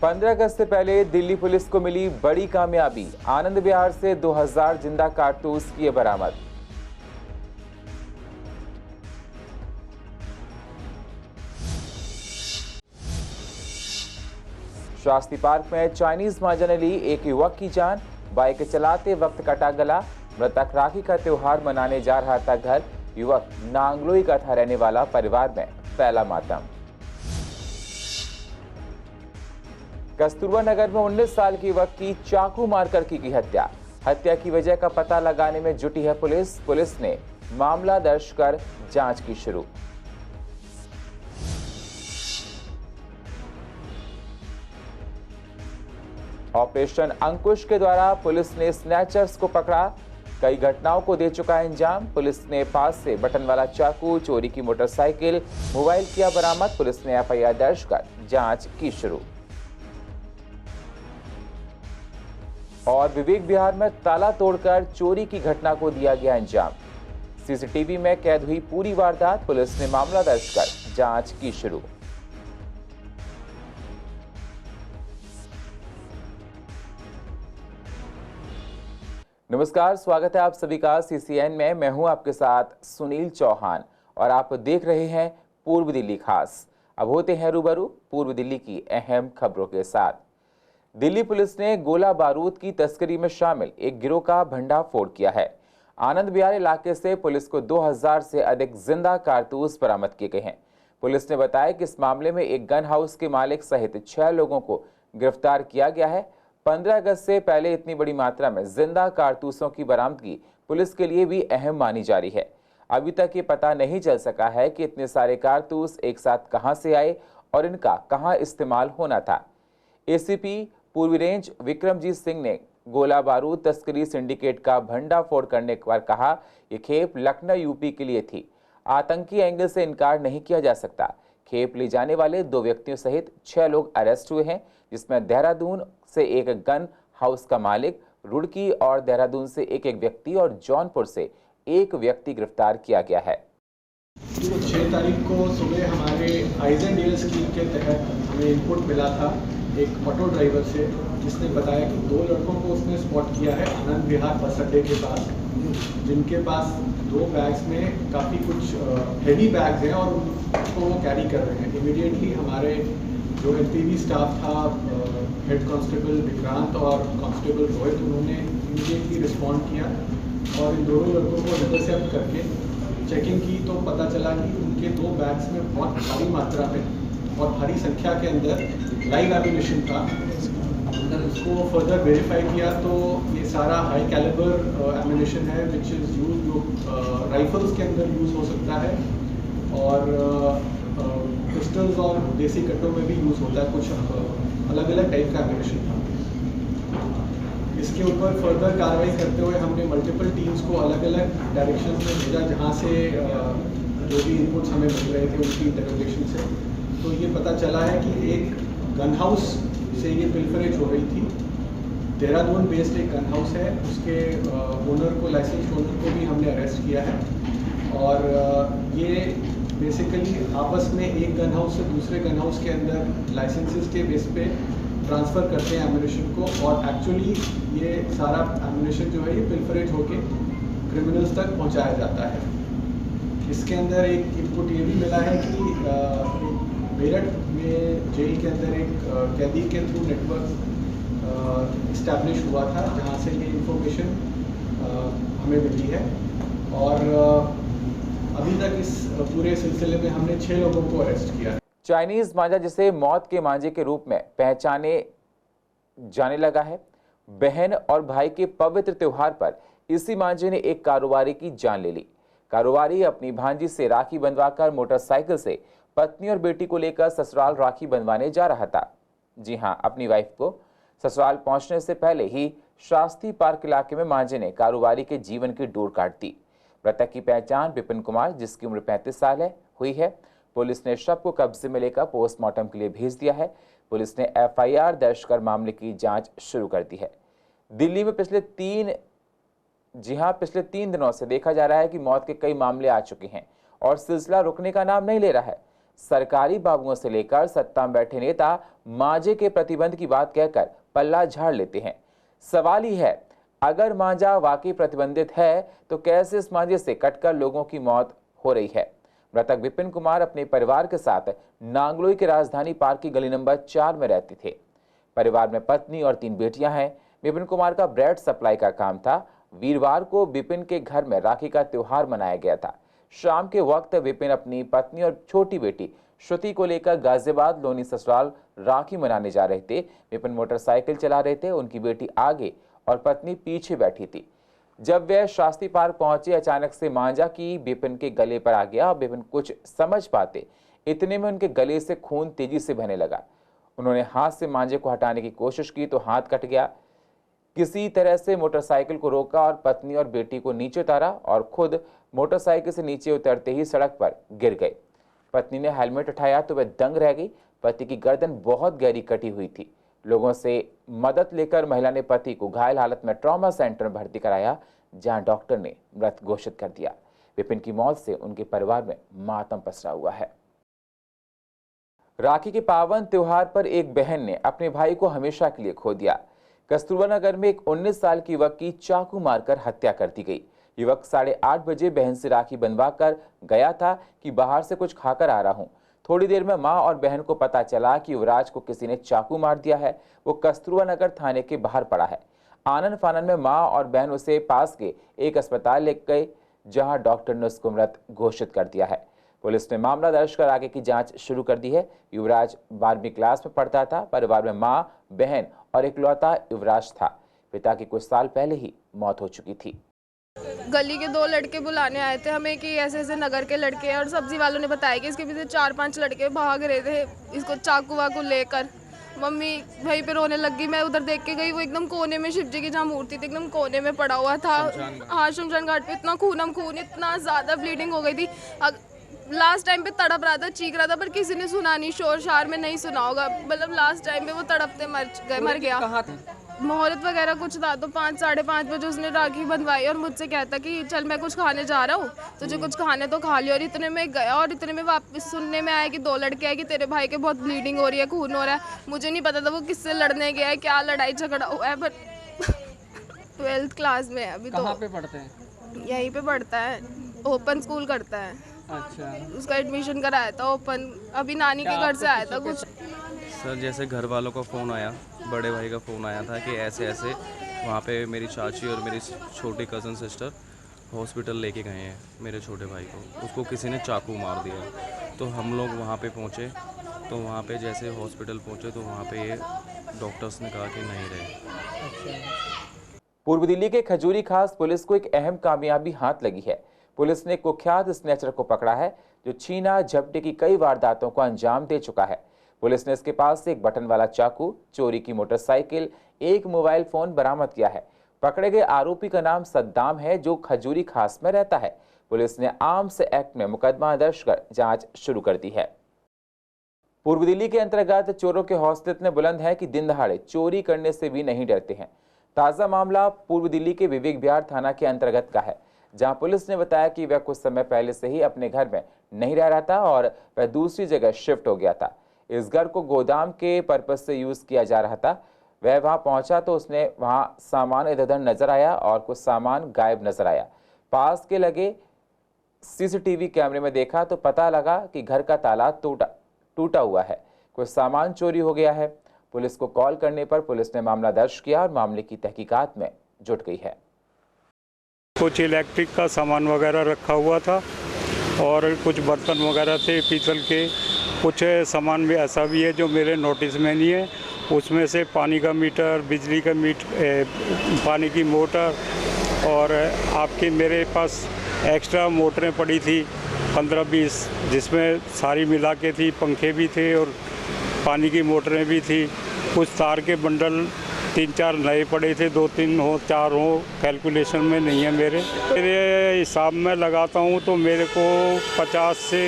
15 अगस्त से पहले दिल्ली पुलिस को मिली बड़ी कामयाबी। आनंद विहार से 2000 जिंदा कारतूस किए बरामद। शास्त्री पार्क में चाइनीज मांझा ने ली एक युवक की जान। बाइक चलाते वक्त कटा गला। मृतक राखी का त्योहार मनाने जा रहा था घर। युवक नांगलोई का था रहने वाला। परिवार में फैला मातम। कस्तूरबा नगर में 19 साल के युवक की चाकू मारकर की हत्या। हत्या की वजह का पता लगाने में जुटी है पुलिस। पुलिस ने मामला दर्ज कर जांच की शुरू। ऑपरेशन अंकुश के द्वारा पुलिस ने स्नैचर्स को पकड़ा। कई घटनाओं को दे चुका है अंजाम। पुलिस ने पास से बटन वाला चाकू, चोरी की मोटरसाइकिल, मोबाइल किया बरामद। पुलिस ने एफआईआर दर्ज कर जांच की शुरू। और विवेक विहार में ताला तोड़कर चोरी की घटना को दिया गया अंजाम। सीसीटीवी में कैद हुई पूरी वारदात। पुलिस ने मामला दर्ज कर जांच की शुरू। नमस्कार, स्वागत है आप सभी का सीसीएन में। मैं हूं आपके साथ सुनील चौहान और आप देख रहे हैं पूर्व दिल्ली खास। अब होते हैं रूबरू पूर्व दिल्ली की अहम खबरों के साथ। दिल्ली पुलिस ने गोला बारूद की तस्करी में शामिल एक गिरोह का भंडाफोड़ किया है। आनंद विहार इलाके से पुलिस को 2000 से अधिक जिंदा कारतूस बरामद किए गए हैं। पुलिस ने बताया कि इस मामले में एक गन हाउस के मालिक सहित 6 लोगों को गिरफ्तार किया गया है। 15 अगस्त से पहले इतनी बड़ी मात्रा में जिंदा कारतूसों की बरामदगी पुलिस के लिए भी अहम मानी जा रही है। अभी तक ये पता नहीं चल सका है कि इतने सारे कारतूस एक साथ कहां से आए और इनका कहां इस्तेमाल होना था। एसीपी पूर्वी रेंज विक्रमजीत सिंह ने गोला बारूद तस्करी सिंडिकेट का भंडाफोड़ करने पर कहा, यह खेप लखनऊ यूपी के लिए थी। आतंकी एंगल से इनकार नहीं किया जा सकता। खेप ले जाने वाले 2 व्यक्तियों सहित 6 लोग अरेस्ट हुए हैं, जिसमें देहरादून से एक गन हाउस का मालिक, रुड़की और देहरादून से एक व्यक्ति और जौनपुर से एक व्यक्ति गिरफ्तार किया गया है। 6 तारीख को सुबह हमारे आइज एंड डील स्कीम के तहत हमें इनपुट मिला था एक ऑटो ड्राइवर से, जिसने बताया कि 2 लड़कों को उसने स्पॉट किया है आनंद विहार बस अड्डे के पास, जिनके पास 2 बैग्स में काफ़ी कुछ हेवी बैग्स हैं और उसको वो कैरी कर रहे हैं। इमीडिएटली हमारे जो एलपीवी स्टाफ था, हेड कांस्टेबल विक्रांत और कांस्टेबल रोहित, उन्होंने इमीडिएटली रिस्पॉन्ड किया और इन दोनों लड़कों को इंटरसेप्ट करके चेकिंग की तो पता चला कि उनके 2 बैग्स में बहुत भारी मात्रा में और भारी संख्या के अंदर लाइव एम्यूनिशन था। उसको फर्दर वेरीफाई किया तो ये सारा हाई कैलिबर एम्यूनिशन है, विच इज़ यूज जो राइफल्स के अंदर यूज़ हो सकता है और पिस्टल्स और देसी कट्टों में भी यूज़ होता है। कुछ अलग अलग टाइप का एम्यूनिशन था। इसके ऊपर फर्दर कार्रवाई करते हुए हमने मल्टीपल टीम्स को अलग अलग डायरेक्शन में भेजा, जहाँ से जो भी इनपुट्स हमें मिल रहे थे उनकी इंटरोगेशन से तो ये पता चला है कि एक गन हाउस से ये पिलफरेज हो रही थी। देहरादून बेस्ड एक गन हाउस है, उसके ओनर को, लाइसेंस ओनर को भी हमने अरेस्ट किया है और ये बेसिकली आपस में एक गन हाउस से दूसरे गन हाउस के अंदर लाइसेंसेस के बेस पे ट्रांसफ़र करते हैं एम्यूनिशन को और एक्चुअली ये सारा एम्यूनिशन जो है ये पिलफरेज होके क्रिमिनल्स तक पहुंचाया जाता है। इसके अंदर एक इनपुट ये भी मिला है कि मेरठ में जेल के अंदर एक कैदी के थ्रू नेटवर्क इस्टेब्लिश हुआ था, जहाँ से ये इंफॉर्मेशन हमें मिली है और अभी तक इस पूरे सिलसिले में हमने 6 लोगों को अरेस्ट किया है। चाइनीज मांझा, जिसे मौत के मांझे के रूप में पहचाने जाने लगा है, बहन और भाई के पवित्र त्योहार पर इसी मांझे ने एक कारोबारी की जान ले ली। कारोबारी अपनी भांजी से राखी बंधवाकर मोटरसाइकिल से पत्नी और बेटी को लेकर ससुराल राखी बंधवाने जा रहा था। जी हां, अपनी वाइफ को ससुराल पहुंचने से पहले ही शास्त्री पार्क इलाके में मांझे ने कारोबारी के जीवन की डोर काट दी। मृतक की पहचान विपिन कुमार, जिसकी उम्र 35 साल है, हुई है। पुलिस ने शव को कब्जे में लेकर पोस्टमार्टम के लिए भेज दिया है। पुलिस ने एफआईआर दर्ज कर मामले की जांच शुरू कर दी है। दिल्ली में पिछले 3 दिनों से देखा जा रहा है कि मौत के कई मामले आ चुके हैं और सिलसिला रुकने का नाम नहीं ले रहा है। सरकारी बाबुओं से लेकर सत्ता में बैठे नेता मांझे के प्रतिबंध की बात कहकर पल्ला झाड़ लेते हैं। सवाल ही है, अगर मांझा वाकई प्रतिबंधित है तो कैसे इस मांझे से कटकर लोगों की मौत हो रही है। मृतक विपिन कुमार अपने परिवार के साथ नांगलोई के राजधानी पार्क की गली नंबर 4 में रहते थे। परिवार में पत्नी और 3 बेटियां हैं। विपिन कुमार का ब्रेड सप्लाई का काम था। वीरवार को विपिन के घर में राखी का त्योहार मनाया गया था। शाम के वक्त विपिन अपनी पत्नी और छोटी बेटी श्रुति को लेकर गाजियाबाद लोनी ससुराल राखी मनाने जा रहे थे। विपिन मोटरसाइकिल चला रहे थे। उनकी बेटी आगे और पत्नी पीछे बैठी थी। जब वे शास्त्री पार्क पहुंचे, अचानक से मांझा की विपिन के गले पर आ गया। विपिन कुछ समझ पाते इतने में उनके गले से खून तेजी से बहने लगा। उन्होंने हाथ से मांझे को हटाने की कोशिश की तो हाथ कट गया। किसी तरह से मोटरसाइकिल को रोका और पत्नी और बेटी को नीचे उतारा और खुद मोटरसाइकिल से नीचे उतरते ही सड़क पर गिर गए। पत्नी ने हेलमेट उठाया तो वह दंग रह गई। पति की गर्दन बहुत गहरी कटी हुई थी। लोगों से मदद लेकर महिला ने पति को घायल हालत में ट्रॉमा सेंटर में भर्ती कराया, जहां डॉक्टर ने मृत घोषित कर दिया। विपिन की मौत से उनके परिवार में मातम पसरा हुआ है। राखी के पावन त्योहार पर एक बहन ने अपने भाई को हमेशा के लिए खो दिया। कस्तूरबा नगर में एक 19 साल की युवक की चाकू मारकर हत्या कर दी गई। युवक 8:30 बजे बहन से राखी बंधवा कर गया था कि बाहर से कुछ खाकर आ रहा हूं। थोड़ी देर में मां और बहन को पता चला कि युवराज को किसी ने चाकू मार दिया है। वो कस्तूरबा नगर थाने के बाहर पड़ा है। आनन फानन में मां और बहन उसे पास के एक अस्पताल ले गए, जहां डॉक्टर ने उसको मृत घोषित कर दिया है। पुलिस ने मामला दर्ज कर आगे की जांच शुरू कर दी है। युवराज 12वीं क्लास में पढ़ता था। परिवार में मां, बहन और इकलौता युवराज था। पिता की कुछ साल पहले ही मौत हो चुकी थी। गली के 2 लड़के बुलाने आए थे हमें कि ऐसे ऐसे नगर के लड़के हैं, और सब्जी वालों ने बताया कि इसके पीछे 4-5 लड़के भाग रहे थे इसको चाकू वाकू लेकर। मम्मी वहीं पे रोने लग गई। मैं उधर देख के गई, वो एकदम कोने में शिव जी की जहाँ मूर्ति थी एकदम कोने में पड़ा हुआ था। हाँ, शमशान घाट पे इतना खून, इतना ज़्यादा ब्लीडिंग हो गई थी। लास्ट टाइम पे तड़प रहा था, चीख रहा था, पर किसी ने सुना नहीं। शोर शार में नहीं सुना होगा। मतलब लास्ट टाइम पे वो तड़पते मर गया। मुहूर्त वगैरह कुछ था तो 5-5:30 बजे उसने राखी बंधवाई और मुझसे कहता कि चल मैं कुछ खाने जा रहा हूँ, तुझे कुछ खाने तो खा लियो। और इतने में गया और इतने में वापस सुनने में आया कि 2 लड़के आए कि तेरे भाई के बहुत ब्लीडिंग हो रही है, खून हो रहा है। मुझे नहीं पता था वो किससे लड़ने गया है, क्या लड़ाई झगड़ा हुआ है। पर 12th क्लास में है अभी। तो कहाँ पे पढ़ते हैं? यहीं पे पढ़ता है, ओपन स्कूल करता है। अच्छा, उसका एडमिशन कराया था ओपन, अभी नानी के घर से आया था कुछ। सर जैसे घर वालों का फ़ोन आया, बड़े भाई का फ़ोन आया था कि ऐसे ऐसे वहाँ पे मेरी चाची और मेरी छोटी कज़न सिस्टर हॉस्पिटल लेके गए हैं मेरे छोटे भाई को। उसको किसी ने चाकू मार दिया। तो हम लोग वहाँ पे पहुँचे। तो वहाँ पे जैसे हॉस्पिटल पहुँचे तो वहाँ पे ये डॉक्टर्स ने कहा कि नहीं रहे। पूर्व दिल्ली के खजूरी खास पुलिस को एक अहम कामयाबी हाथ लगी है। पुलिस ने कुख्यात स्नैचर को पकड़ा है, जो छीना झपटे की कई वारदातों को अंजाम दे चुका है। पुलिस ने इसके पास से एक बटन वाला चाकू, चोरी की मोटरसाइकिल, एक मोबाइल फोन बरामद किया है। पकड़े गए आरोपी का नाम सद्दाम है, जो खजूरी खास में रहता है। पुलिस ने आर्म्स एक्ट में मुकदमा दर्ज कर जांच शुरू कर दी है। पूर्व दिल्ली के अंतर्गत चोरों के हौसले इतने बुलंद हैं कि दिन दहाड़े चोरी करने से भी नहीं डरते हैं। ताजा मामला पूर्व दिल्ली के विवेक विहार थाना के अंतर्गत का है, जहां पुलिस ने बताया कि वह कुछ समय पहले से ही अपने घर में नहीं रह रहा था और वह दूसरी जगह शिफ्ट हो गया था। इस घर को गोदाम के पर्पज से यूज किया जा रहा था। वह वहां पहुंचा तो उसने वहां सामान इधर उधर नजर आया और कुछ सामान गायब नजर आया। पास के लगे सीसीटीवी कैमरे में देखा तो पता लगा कि घर का ताला टूटा हुआ है, कुछ सामान चोरी हो गया है। पुलिस को कॉल करने पर पुलिस ने मामला दर्ज किया और मामले की तहकीकात में जुट गई है। कुछ इलेक्ट्रिक का सामान वगैरह रखा हुआ था और कुछ बर्तन वगैरह थे पीतल के। कुछ सामान भी ऐसा भी है जो मेरे नोटिस में नहीं है। उसमें से पानी का मीटर, बिजली का पानी की मोटर और आपके मेरे पास एक्स्ट्रा मोटरें पड़ी थी 15-20, जिसमें सारी मिला के थी। पंखे भी थे और पानी की मोटरें भी थी। कुछ तार के बंडल 3-4 नए पड़े थे, 2-3 हो 4 हो, कैलकुलेशन में नहीं है। मेरे हिसाब में लगाता हूँ तो मेरे को 50 से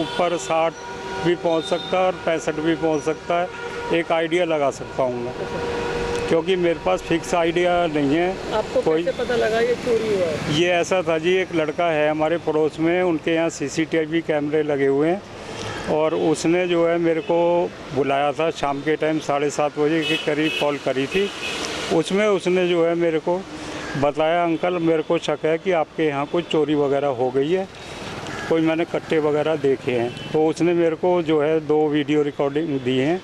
ऊपर 60 भी पहुँच सकता है और 65 भी पहुँच सकता है। एक आइडिया लगा सकता हूँ मैं, क्योंकि मेरे पास फिक्स आइडिया नहीं है। आपको कैसे पता लगा ये चोरी हुआ है? ये ऐसा था जी, एक लड़का है हमारे पड़ोस में, उनके यहाँ CCTV कैमरे लगे हुए हैं और उसने जो है मेरे को बुलाया था शाम के टाइम 7:30 बजे के करीब कॉल करी थी। उसमें उसने जो है मेरे को बताया, अंकल मेरे को शक है कि आपके यहाँ कोई चोरी वगैरह हो गई है, कोई मैंने कट्टे वगैरह देखे हैं। तो उसने मेरे को जो है 2 वीडियो रिकॉर्डिंग दी हैं,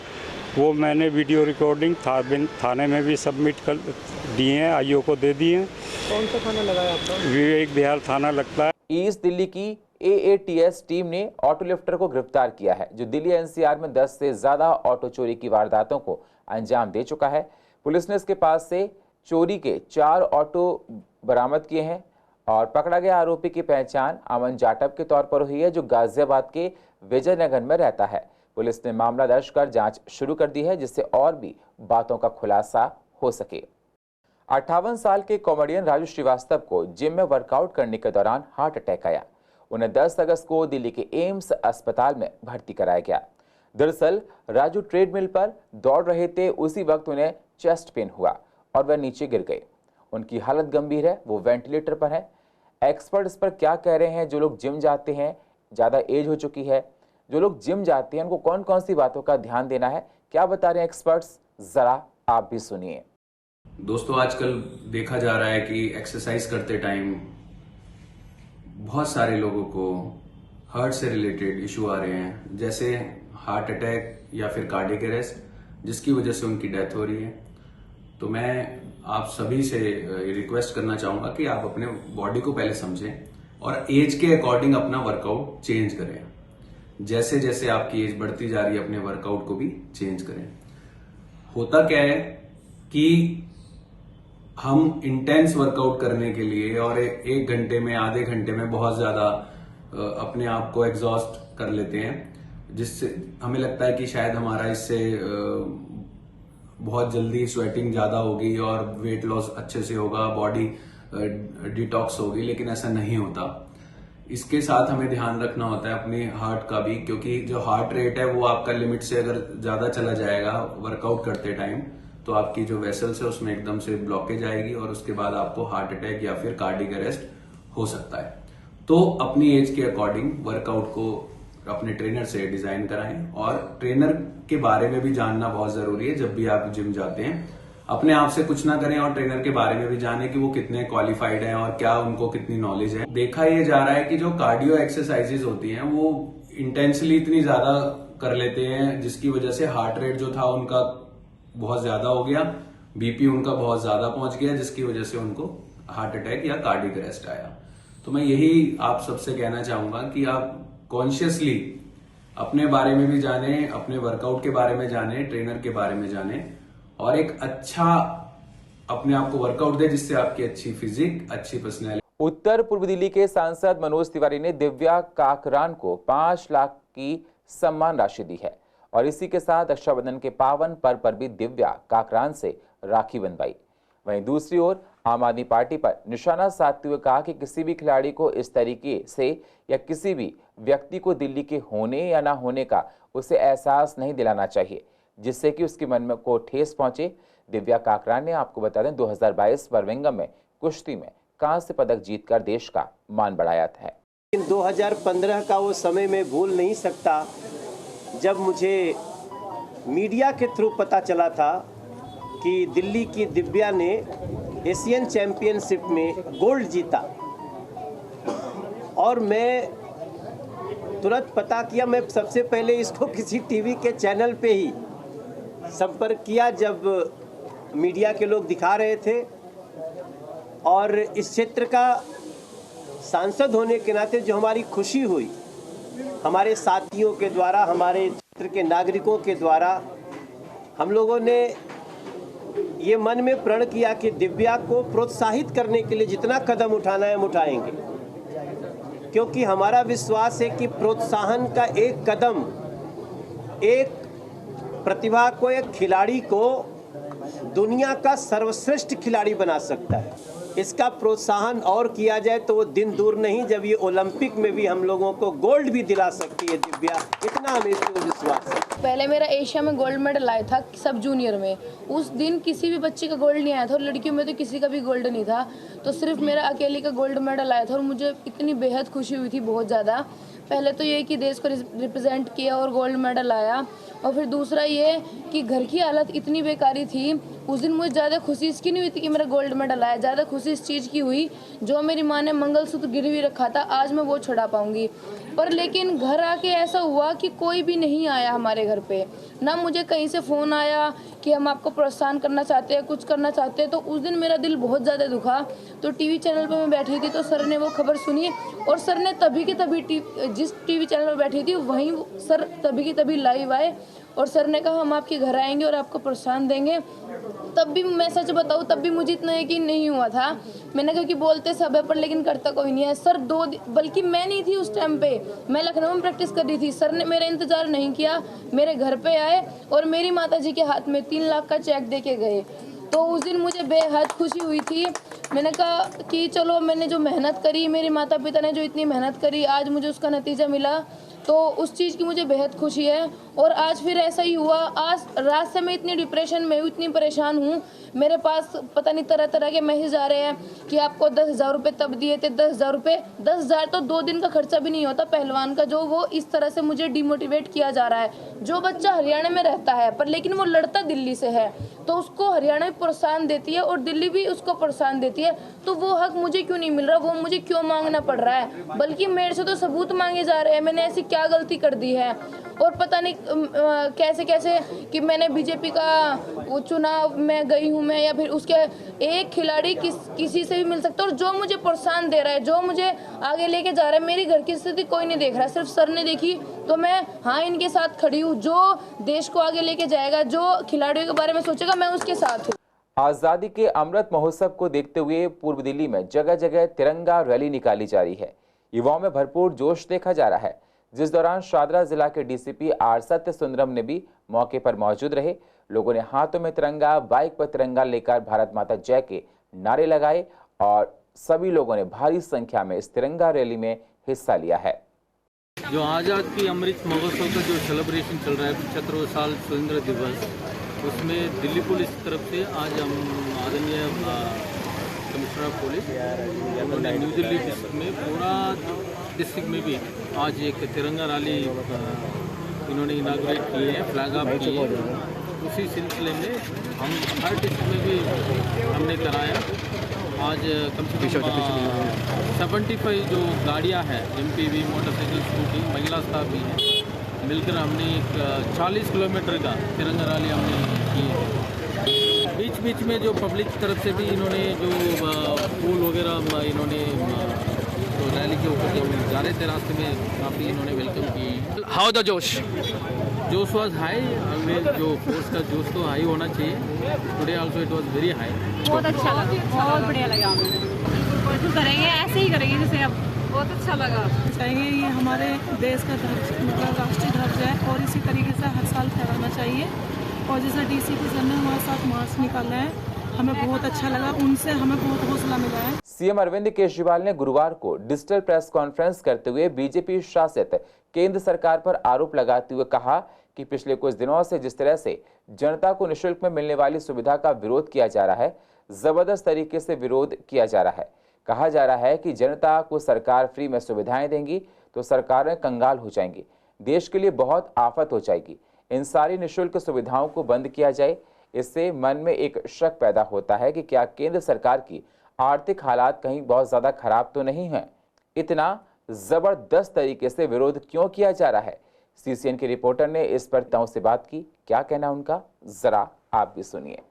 वो मैंने वीडियो रिकॉर्डिंग थाने में भी सबमिट कर दिए हैं, आईओ को दे दिए हैं। कौन सा थाना लगाया आपका? विवेक विहार थाना लगता है। ईस्ट दिल्ली की AATS टीम ने ऑटो लिफ्टर को गिरफ्तार किया है, जो दिल्ली NCR में 10 से ज्यादा ऑटो चोरी की वारदातों को अंजाम दे चुका है। पुलिस ने इसके पास से चोरी के 4 ऑटो बरामद किए हैं और पकड़ा गया आरोपी की पहचान अमन जाटव के तौर पर हुई है, जो गाजियाबाद के विजयनगर में रहता है। पुलिस ने मामला दर्ज कर जांच शुरू कर दी है, जिससे और भी बातों का खुलासा हो सके। 58 साल के कॉमेडियन राजू श्रीवास्तव को जिम में वर्कआउट करने के दौरान हार्ट अटैक आया। उन्हें 10 अगस्त को दिल्ली के एम्स अस्पताल में भर्ती कराया गया। दरअसल राजू ट्रेडमिल पर दौड़ रहे थे, उसी वक्त उन्हें चेस्ट पेन हुआ और वह नीचे गिर गए। उनकी हालत गंभीर है, वो वेंटिलेटर पर है। एक्सपर्ट इस पर क्या कह रहे हैं? जो लोग जिम जाते हैं, ज़्यादा एज हो चुकी है, जो लोग जिम जाते हैं उनको कौन कौन सी बातों का ध्यान देना है, क्या बता रहे हैं एक्सपर्ट्स, जरा आप भी सुनिए। दोस्तों, आजकल देखा जा रहा है कि एक्सरसाइज करते टाइम बहुत सारे लोगों को हार्ट से रिलेटेड इशू आ रहे हैं, जैसे हार्ट अटैक या फिर कार्डियक अरेस्ट, जिसकी वजह से उनकी डेथ हो रही है। तो मैं आप सभी से रिक्वेस्ट करना चाहूंगा कि आप अपने बॉडी को पहले समझें और एज के अकॉर्डिंग अपना वर्कआउट चेंज करें। जैसे जैसे आपकी एज बढ़ती जा रही है, अपने वर्कआउट को भी चेंज करें। होता क्या है कि हम इंटेंस वर्कआउट करने के लिए और 1 घंटे में, आधे घंटे में बहुत ज्यादा अपने आप को एग्जॉस्ट कर लेते हैं, जिससे हमें लगता है कि शायद हमारा इससे बहुत जल्दी स्वेटिंग ज्यादा होगी और वेट लॉस अच्छे से होगा, बॉडी डिटॉक्स होगी, लेकिन ऐसा नहीं होता। इसके साथ हमें ध्यान रखना होता है अपने हार्ट का भी, क्योंकि जो हार्ट रेट है वो आपका लिमिट से अगर ज्यादा चला जाएगा वर्कआउट करते टाइम, तो आपकी जो वेसल्स है उसमें एकदम से ब्लॉकेज आएगी और उसके बाद आपको हार्ट अटैक या फिर कार्डियक अरेस्ट हो सकता है। तो अपनी एज के अकॉर्डिंग वर्कआउट को अपने ट्रेनर से डिजाइन कराएं और ट्रेनर के बारे में भी जानना बहुत जरूरी है। जब भी आप जिम जाते हैं, अपने आप से कुछ ना करें और ट्रेनर के बारे में भी जानें कि वो कितने क्वालिफाइड हैं और क्या उनको कितनी नॉलेज है। देखा यह जा रहा है कि जो कार्डियो एक्सरसाइजेज होती हैं वो इंटेंसली इतनी ज्यादा कर लेते हैं, जिसकी वजह से हार्ट रेट जो था उनका बहुत ज्यादा हो गया, बीपी उनका बहुत ज्यादा पहुंच गया, जिसकी वजह से उनको हार्ट अटैक या कार्डियक अरेस्ट आया। तो मैं यही आप सबसे कहना चाहूंगा कि आप कॉन्शियसली अपने बारे में भी जाने, अपने वर्कआउट के बारे में जाने, ट्रेनर के बारे में जाने और एक अच्छा अपने आप को वर्कआउट दे, जिससे आपकी अच्छी फिजिक, अच्छी पर्सनैलिटी। उत्तर पूर्व दिल्ली के सांसद मनोज तिवारी ने दिव्या काकरान को 5 लाख की सम्मान राशि दी है और इसी के साथ रक्षाबंधन के पावन पर्व पर भी दिव्या काकरान से राखी बंधवाई। वहीं दूसरी ओर आम आदमी पार्टी पर निशाना साधते हुए कहा कि किसी भी खिलाड़ी को इस तरीके से या किसी भी व्यक्ति को दिल्ली के होने या ना होने का उसे एहसास नहीं दिलाना चाहिए, जिससे कि उसके मन में को ठेस पहुंचे। दिव्या काकरान ने, आपको बता दें, 2022 बर्मिंघम में कुश्ती में कांस्य पदक जीतकर देश का मान बढ़ाया था। 2015 का वो समय मैं भूल नहीं सकता, जब मुझे मीडिया के थ्रू पता चला था कि दिल्ली की दिव्या ने एशियन चैंपियनशिप में गोल्ड जीता और मैं तुरंत पता किया। मैं सबसे पहले इसको किसी टीवी के चैनल पे ही संपर्क किया जब मीडिया के लोग दिखा रहे थे, और इस क्षेत्र का सांसद होने के नाते जो हमारी खुशी हुई, हमारे साथियों के द्वारा, हमारे क्षेत्र के नागरिकों के द्वारा, हम लोगों ने ये मन में प्रण किया कि दिव्या को प्रोत्साहित करने के लिए जितना कदम उठाना है हम उठाएंगे, क्योंकि हमारा विश्वास है कि प्रोत्साहन का एक कदम एक प्रतिभा को, एक खिलाड़ी को दुनिया का सर्वश्रेष्ठ खिलाड़ी बना सकता है। इसका प्रोत्साहन और किया जाए तो वो दिन दूर नहीं जब ये ओलंपिक में भी हम लोगों को गोल्ड भी दिला सकती है दिव्या, इतना हमें इस पर विश्वास है। पहले मेरा एशिया में गोल्ड मेडल आया था सब जूनियर में, उस दिन किसी भी बच्चे का गोल्ड नहीं आया था और लड़कियों में तो किसी का भी गोल्ड नहीं था, तो सिर्फ मेरा अकेले का गोल्ड मेडल आया था और मुझे इतनी बेहद खुशी हुई थी, बहुत ज़्यादा। पहले तो ये कि देश को रिप्रेजेंट किया और गोल्ड मेडल आया, और फिर दूसरा ये कि घर की हालत इतनी बेकारी थी उस दिन मुझे ज़्यादा खुशी इसकी नहीं हुई थी कि मेरा गोल्ड मेडल आया, ज़्यादा खुशी इस चीज़ की हुई जो मेरी माँ ने मंगलसूत्र गिरवी रखा था आज मैं वो छुड़ा पाऊँगी। पर लेकिन घर आके ऐसा हुआ कि कोई भी नहीं आया हमारे घर पे, ना मुझे कहीं से फ़ोन आया कि हम आपको प्रोत्साहन करना चाहते हैं, कुछ करना चाहते हैं। तो उस दिन मेरा दिल बहुत ज़्यादा दुखा। तो टीवी चैनल पे मैं बैठी थी तो सर ने वो खबर सुनी और सर ने तभी के तभी जिस टीवी चैनल पर बैठी थी वहीं सर तभी के तभी लाइव आए और सर ने कहा हम आपके घर आएंगे और आपको प्रोत्साहन देंगे। तब भी मैं सच बताऊँ तब भी मुझे इतना यकीन नहीं हुआ था। मैंने कहा कि बोलते सब है पर लेकिन करता कोई नहीं है। सर बल्कि मैं नहीं थी उस टाइम पे, मैं लखनऊ में प्रैक्टिस कर रही थी। सर ने मेरा इंतज़ार नहीं किया, मेरे घर पे आए और मेरी माताजी के हाथ में 3 लाख का चेक दे के गए। तो उस दिन मुझे बेहद खुशी हुई थी। मैंने कहा कि चलो मैंने जो मेहनत करी, मेरे माता पिता ने जो इतनी मेहनत करी, आज मुझे उसका नतीजा मिला, तो उस चीज़ की मुझे बेहद खुशी है। और आज फिर ऐसा ही हुआ। आज रात से मैं इतनी डिप्रेशन में हूँ, इतनी परेशान हूँ। मेरे पास पता नहीं तरह तरह के मैसेज आ रहे हैं कि आपको 10,000 रुपये तब दिए थे, 10,000 रुपये, 10,000 तो 2 दिन का खर्चा भी नहीं होता पहलवान का, जो वो इस तरह से मुझे डिमोटिवेट किया जा रहा है। जो बच्चा हरियाणा में रहता है पर लेकिन वो लड़ता दिल्ली से है तो उसको हरियाणा भी प्रोत्साहन देती है और दिल्ली भी उसको प्रोत्साहन देती है, तो वो हक मुझे क्यों नहीं मिल रहा, वो मुझे क्यों मांगना पड़ रहा है? बल्कि मेरे से तो सबूत मांगे जा रहे हैं मैंने ऐसी क्या गलती कर दी है। और पता नहीं कैसे कैसे कि मैंने बीजेपी का वो चुनाव में गई हूँ मैं, या फिर उसके एक खिलाड़ी किसी से भी मिल सकता है। और जो मुझे प्रोत्साहन दे रहा है, जो मुझे आगे लेके जा रहा है, मेरी घर की स्थिति कोई नहीं देख रहा, सिर्फ सर ने देखी, तो मैं हाँ इनके साथ खड़ी हूँ। जो देश को आगे लेके जाएगा, जो खिलाड़ियों के बारे में सोचेगा, मैं उसके साथ हूँ। आज़ादी के अमृत महोत्सव को देखते हुए पूर्व दिल्ली में जगह जगह तिरंगा रैली निकाली जा रही है। युवाओं में भरपूर जोश देखा जा रहा है, जिस दौरान शादरा जिला के डीसीपी आर सत्य सुंदरम ने भी मौके पर मौजूद रहे। लोगों ने हाथों में तिरंगा, बाइक पर तिरंगा लेकर भारत माता जय के नारे लगाए और सभी लोगों ने भारी संख्या में इस तिरंगा रैली में हिस्सा लिया है। जो आज़ाद की अमृत महोत्सव का जो सेलिब्रेशन चल रहा है 75वें साल स्वतंत्रता दिवस, उसमें दिल्ली पुलिस की तरफ से आज हम आदरणीय कमिश्नर ऑफ पुलिस उन्होंने न्यू दिल्ली डिस्ट्रिक्ट में, पूरा डिस्ट्रिक्ट में भी आज एक तिरंगा रैली इन्होंने इनाग्रेट किए हैं, फ्लैग ऑफ किए हैं। उसी सिलसिले में हम हर डिस्ट्रिक्ट में भी हमने कराया। आज कम से कम 75 जो गाड़ियां हैं, एमपीवी, मोटरसाइकिल, स्कूटी, महिला स्टाफ भी हैं, मिलकर हमने एक 40 किलोमीटर का तिरंगा रैली हमने की है। बीच बीच में जो पब्लिक की तरफ से भी इन्होंने जो फूल वगैरह इन्होंने तो रैली के ऊपर जब जा रहे थे रास्ते में काफ़ी इन्होंने वेलकम की। हाउ द जोश वॉज हाई, जो फोर्स का जोश तो हाई होना चाहिए। Today also it was very high. बहुत अच्छा लगा, बहुत बढ़िया लगा हमें। करेंगे ऐसे ही करेंगे जैसे अब, बहुत अच्छा लगा। चाहेंगे ये हमारे देश का ध्वज, मतलब राष्ट्रीय ध्वज है और इसी तरीके से हर साल फहराना चाहिए। और जैसा डीसीपी सर ने हमारे साथ मार्च निकाला है, हमें बहुत अच्छा लगा, उनसे हमें बहुत हौसला मिला है। सीएम अरविंद केजरीवाल ने गुरुवार को डिजिटल प्रेस कॉन्फ्रेंस करते हुए बीजेपी शासित केंद्र सरकार पर आरोप लगाते हुए कहा कि पिछले कुछ दिनों से जिस तरह से जनता को निःशुल्क में मिलने वाली सुविधा का विरोध किया जा रहा है, जबरदस्त तरीके से विरोध किया जा रहा है। कहा जा रहा है कि जनता को सरकार फ्री में सुविधाएं देंगी तो सरकारें कंगाल हो जाएंगी, देश के लिए बहुत आफत हो जाएगी। इन सारी निःशुल्क सुविधाओं को बंद किया जाए। इससे मन में एक शक पैदा होता है कि क्या केंद्र सरकार की आर्थिक हालात कहीं बहुत ज्यादा खराब तो नहीं है। इतना जबरदस्त तरीके से विरोध क्यों किया जा रहा है? सीसीएन के रिपोर्टर ने इस पर ताऊ से बात की, क्या कहना उनका, जरा आप भी सुनिए।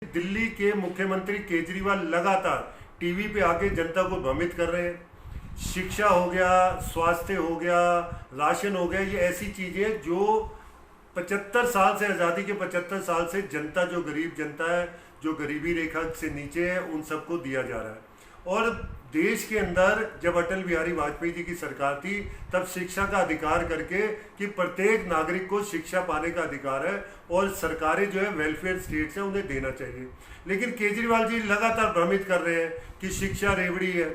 दिल्ली के मुख्यमंत्री केजरीवाल लगातार टीवी पे आके जनता को भ्रमित कर रहे हैं। शिक्षा हो गया, स्वास्थ्य हो गया, राशन हो गया, ये ऐसी चीजें जो 75 साल से, आज़ादी के 75 साल से जनता, जो गरीब जनता है, जो गरीबी रेखा से नीचे है, उन सबको दिया जा रहा है। और देश के अंदर जब अटल बिहारी वाजपेयी जी की सरकार थी तब शिक्षा का अधिकार करके कि प्रत्येक नागरिक को शिक्षा पाने का अधिकार है और सरकारें जो है वेलफेयर स्टेट्स हैं उन्हें देना चाहिए। लेकिन केजरीवाल जी लगातार भ्रमित कर रहे हैं कि शिक्षा रेवड़ी है।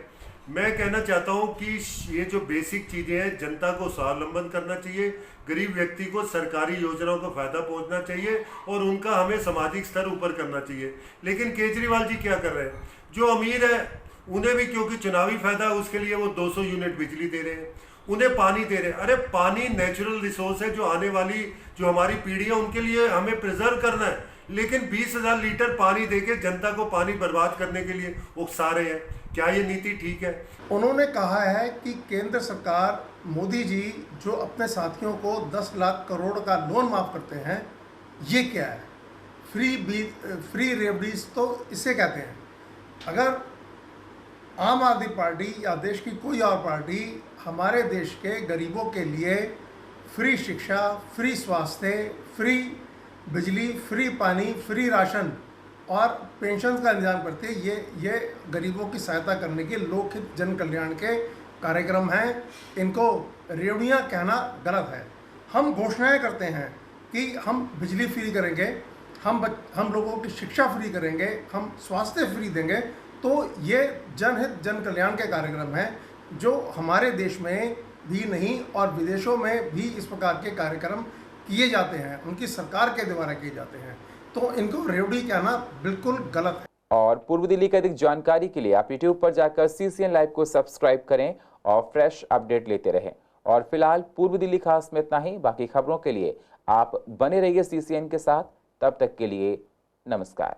मैं कहना चाहता हूं कि ये जो बेसिक चीज़ें हैं जनता को स्वावलंबन करना चाहिए, गरीब व्यक्ति को सरकारी योजनाओं का फायदा पहुंचना चाहिए और उनका हमें सामाजिक स्तर ऊपर करना चाहिए। लेकिन केजरीवाल जी क्या कर रहे हैं, जो अमीर है उन्हें भी क्योंकि चुनावी फायदा है उसके लिए वो 200 यूनिट बिजली दे रहे हैं, उन्हें पानी दे रहे हैं। अरे पानी नेचुरल रिसोर्स है जो आने वाली जो हमारी पीढ़ी है उनके लिए हमें प्रिजर्व करना है, लेकिन 20,000 लीटर पानी देके जनता को पानी बर्बाद करने के लिए उकसा रहे हैं। क्या ये नीति ठीक है? उन्होंने कहा है कि केंद्र सरकार मोदी जी जो अपने साथियों को 10 लाख करोड़ का लोन माफ़ करते हैं, ये क्या है? फ्री रेवड़ीज तो इसे कहते हैं। अगर आम आदमी पार्टी या देश की कोई और पार्टी हमारे देश के गरीबों के लिए फ्री शिक्षा, फ्री स्वास्थ्य, फ्री बिजली, फ्री पानी, फ्री राशन और पेंशन का इंतजाम करती है, ये गरीबों की सहायता करने के लोकहित जन कल्याण के कार्यक्रम हैं। इनको रेवड़ियाँ कहना गलत है। हम घोषणाएं करते हैं कि हम बिजली फ्री करेंगे, हम लोगों की शिक्षा फ्री करेंगे, हम स्वास्थ्य फ्री देंगे, तो ये जनहित जन कल्याण के कार्यक्रम हैं जो हमारे देश में भी नहीं और विदेशों में भी इस प्रकार के कार्यक्रम किए जाते हैं, उनकी सरकार के द्वारा किए जाते हैं। तो इनको रेवड़ी कहना बिल्कुल गलत है। और पूर्व दिल्ली की अधिक जानकारी के लिए आप यूट्यूब पर जाकर CCN लाइव को सब्सक्राइब करें और फ्रेश अपडेट लेते रहें। और फिलहाल पूर्व दिल्ली खास में इतना ही। बाकी खबरों के लिए आप बने रहिए CCN के साथ। तब तक के लिए नमस्कार।